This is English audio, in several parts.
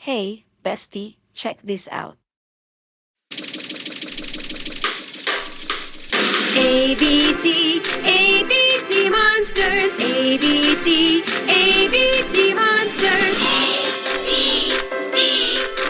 Hey, bestie, check this out. ABC, ABC monsters, ABC, ABC monsters. ABC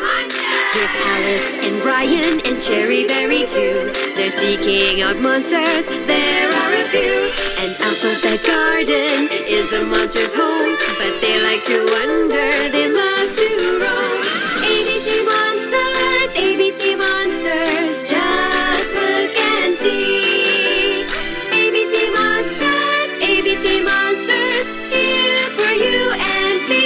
monsters. Here's Alice and Brian and Cherry Berry too. They're seeking out monsters, there are a few. An alphabet garden is a monster's home, but they like to wander, they love to roam. ABC monsters, ABC monsters, just look and see. ABC monsters, ABC monsters, here for you and me.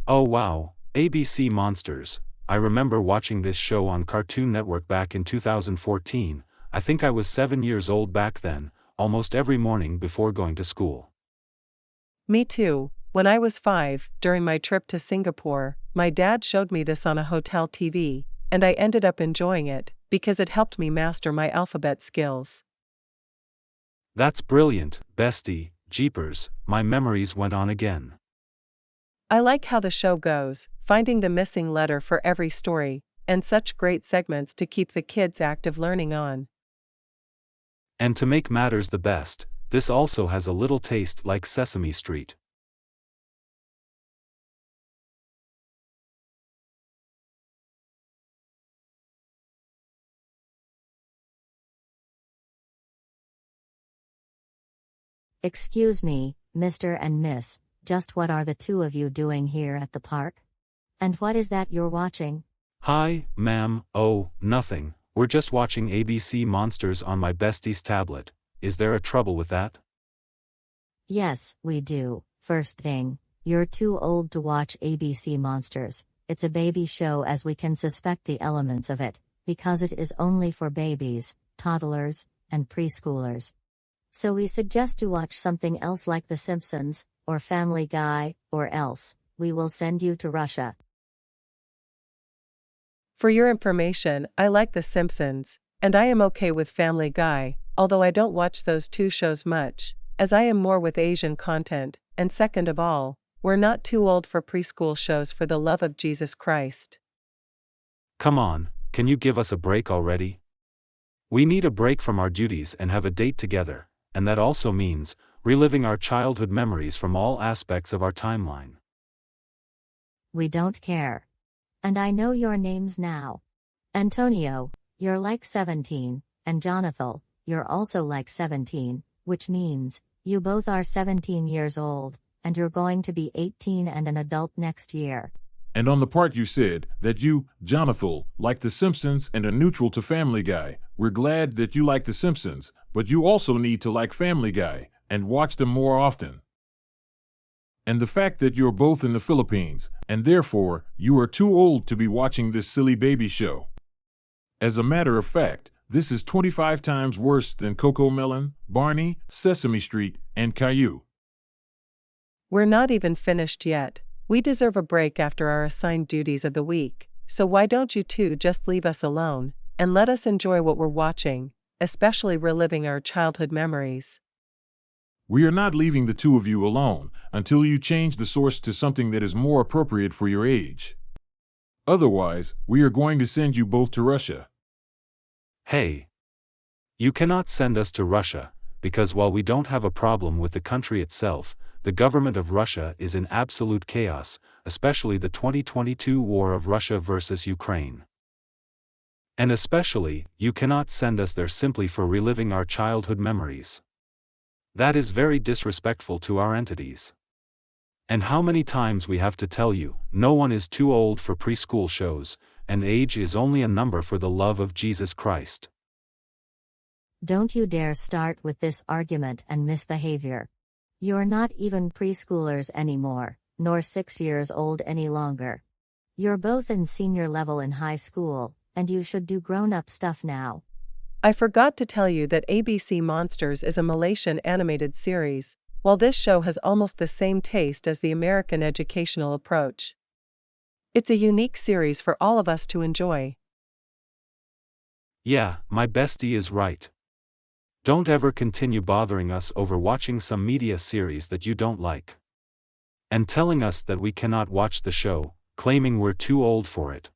Oh wow, ABC Monsters. I remember watching this show on Cartoon Network back in 2014. I think I was 7 years old back then, almost every morning before going to school. Me too. When I was 5, during my trip to Singapore, my dad showed me this on a hotel TV, and I ended up enjoying it, because it helped me master my alphabet skills. That's brilliant, bestie, jeepers, my memories went on again. I like how the show goes, finding the missing letter for every story, and such great segments to keep the kids active learning on. And to make matters the best, this also has a little taste like Sesame Street. Excuse me, Mr. and Miss, just what are the two of you doing here at the park? And what is that you're watching? Hi, ma'am, oh, nothing, we're just watching ABC Monsters on my bestie's tablet. Is there a trouble with that? Yes, we do. First thing, you're too old to watch ABC Monsters. It's a baby show as we can suspect the elements of it, because it is only for babies, toddlers, and preschoolers. So we suggest to watch something else like The Simpsons, or Family Guy, or else, we will send you to Russia. For your information, I like The Simpsons, and I am okay with Family Guy, although I don't watch those two shows much, as I am more with Asian content, and second of all, we're not too old for preschool shows for the love of Jesus Christ. Come on, can you give us a break already? We need a break from our duties and have a date together, and that also means reliving our childhood memories from all aspects of our timeline. We don't care. And I know your names now. Antonio, you're like 17, and Jonathel, you're also like 17, which means, you both are 17 years old, and you're going to be 18 and an adult next year. And on the part you said, that you, Jonathel, like The Simpsons and are neutral to Family Guy, we're glad that you like The Simpsons, but you also need to like Family Guy, and watch them more often. And the fact that you're both in the Philippines, and therefore, you are too old to be watching this silly baby show. As a matter of fact, this is 25 times worse than Coco Melon, Barney, Sesame Street, and Caillou. We're not even finished yet. We deserve a break after our assigned duties of the week, so why don't you two just leave us alone, and let us enjoy what we're watching, especially reliving our childhood memories. We are not leaving the two of you alone until you change the source to something that is more appropriate for your age. Otherwise, we are going to send you both to Russia. Hey! You cannot send us to Russia, because while we don't have a problem with the country itself, the government of Russia is in absolute chaos, especially the 2022 war of Russia versus Ukraine. And especially, you cannot send us there simply for reliving our childhood memories. That is very disrespectful to our entities. And how many times we have to tell you, no one is too old for preschool shows, and age is only a number for the love of Jesus Christ. Don't you dare start with this argument and misbehavior. You're not even preschoolers anymore, nor 6 years old any longer. You're both in senior level in high school, and you should do grown-up stuff now. I forgot to tell you that ABC Monsters is a Malaysian animated series, while this show has almost the same taste as the American educational approach. It's a unique series for all of us to enjoy. Yeah, my bestie is right. Don't ever continue bothering us over watching some media series that you don't like. And telling us that we cannot watch the show, claiming we're too old for it.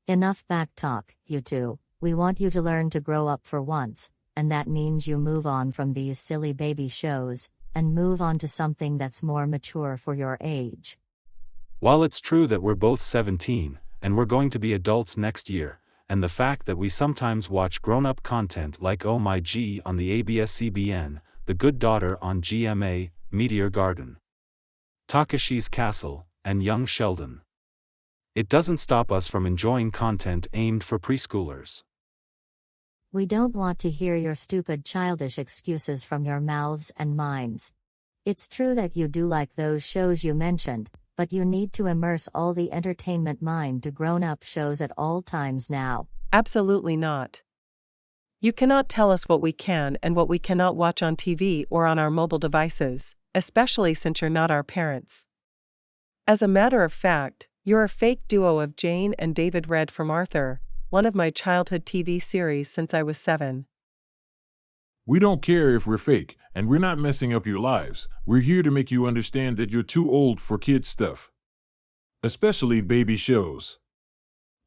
Enough back talk, you two. We want you to learn to grow up for once, and that means you move on from these silly baby shows, and move on to something that's more mature for your age. While it's true that we're both 17, and we're going to be adults next year, and the fact that we sometimes watch grown-up content like Oh My G on the ABS-CBN, The Good Daughter on GMA, Meteor Garden, Takeshi's Castle, and Young Sheldon, it doesn't stop us from enjoying content aimed for preschoolers. We don't want to hear your stupid childish excuses from your mouths and minds. It's true that you do like those shows you mentioned, but you need to immerse all the entertainment mind to grown-up shows at all times now. Absolutely not. You cannot tell us what we can and what we cannot watch on TV or on our mobile devices, especially since you're not our parents. As a matter of fact, you're a fake duo of Jane and David read from Arthur, one of my childhood TV series since I was 7. We don't care if we're fake, and we're not messing up your lives. We're here to make you understand that you're too old for kids stuff. Especially baby shows.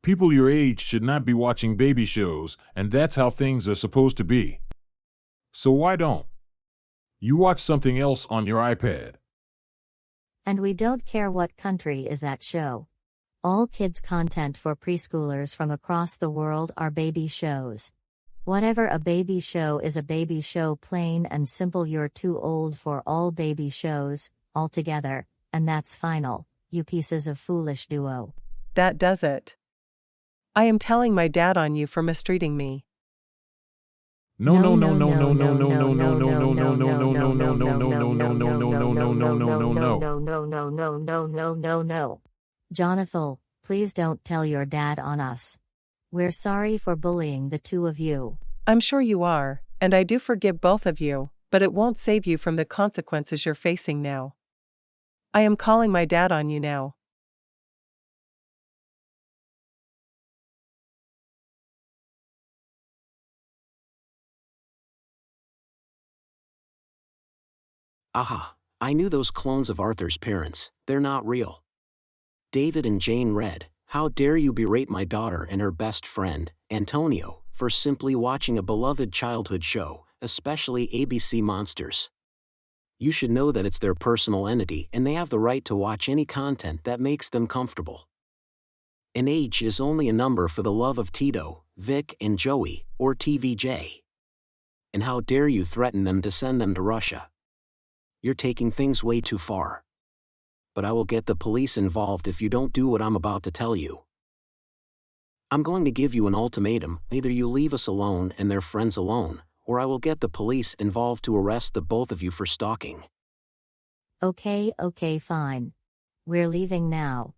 People your age should not be watching baby shows, and that's how things are supposed to be. So why don't you watch something else on your iPad? And we don't care what country is that show. All kids' content for preschoolers from across the world are baby shows. Whatever a baby show is a baby show, plain and simple. You're too old for all baby shows, altogether, and that's final, you pieces of foolish duo. That does it. I am telling my dad on you for mistreating me. No. Jonathel, please don't tell your dad on us. We're sorry for bullying the two of you. I'm sure you are, and I do forgive both of you, but it won't save you from the consequences you're facing now. I am calling my dad on you now. Aha, I knew those clones of Arthur's parents. They're not real. David and Jane read, how dare you berate my daughter and her best friend, Antonio, for simply watching a beloved childhood show, especially ABC Monsters. You should know that it's their personal entity and they have the right to watch any content that makes them comfortable. An age is only a number for the love of Tito, Vic and Joey, or TVJ. And how dare you threaten them to send them to Russia? You're taking things way too far. But I will get the police involved if you don't do what I'm about to tell you. I'm going to give you an ultimatum: either you leave us alone and their friends alone, or I will get the police involved to arrest the both of you for stalking. Okay, fine. We're leaving now.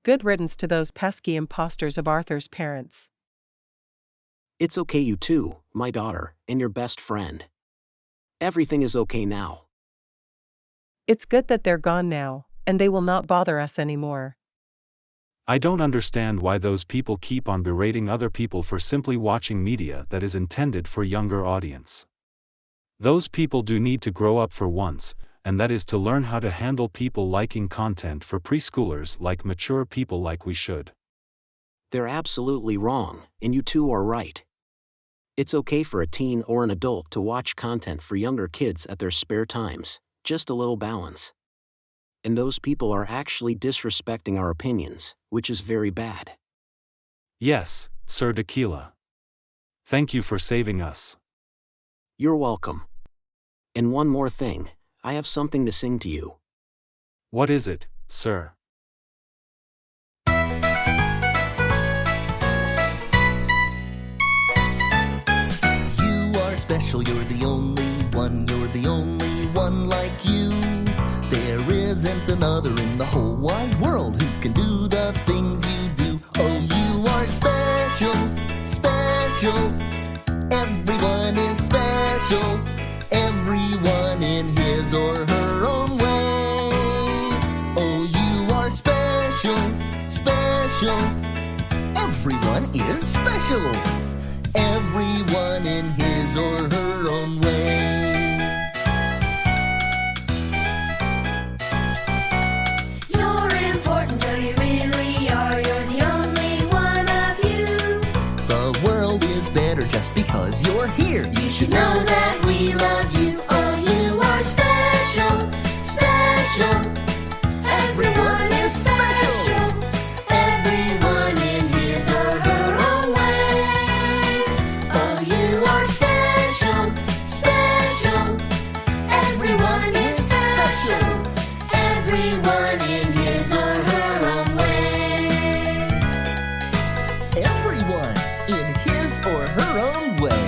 Good riddance to those pesky impostors of Arthur's parents. It's okay, you two, my daughter, and your best friend. Everything is okay now. It's good that they're gone now, and they will not bother us anymore. I don't understand why those people keep on berating other people for simply watching media that is intended for younger audience. Those people do need to grow up for once, and that is to learn how to handle people liking content for preschoolers like mature people like we should. They're absolutely wrong, and you two are right. It's okay for a teen or an adult to watch content for younger kids at their spare times, just a little balance. And those people are actually disrespecting our opinions, which is very bad. Yes, Sir Tequila. Thank you for saving us. You're welcome. And one more thing, I have something to sing to you. What is it, sir? Special, you're the only one like you. There isn't another in the whole wide world who can do the things you do. Oh, you are special, special. Everyone is special, everyone in his or her own way. Oh, you are special, special. Everyone is special. Everyone in his or her own way. You're important, so you really are. You're the only one of you. The world is better just because you're here. You should know that we love you. Oh, you are special, special. Everyone is special. Everyone in his or her own way. Oh, you are special, special. Everyone is special. Everyone in his or her own way. Everyone in his or her own way.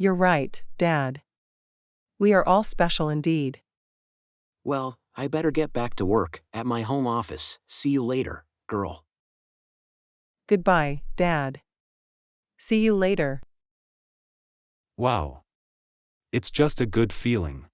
You're right, Dad. We are all special indeed. Well, I better get back to work at my home office. See you later, girl. Goodbye, Dad. See you later. Wow. It's just a good feeling.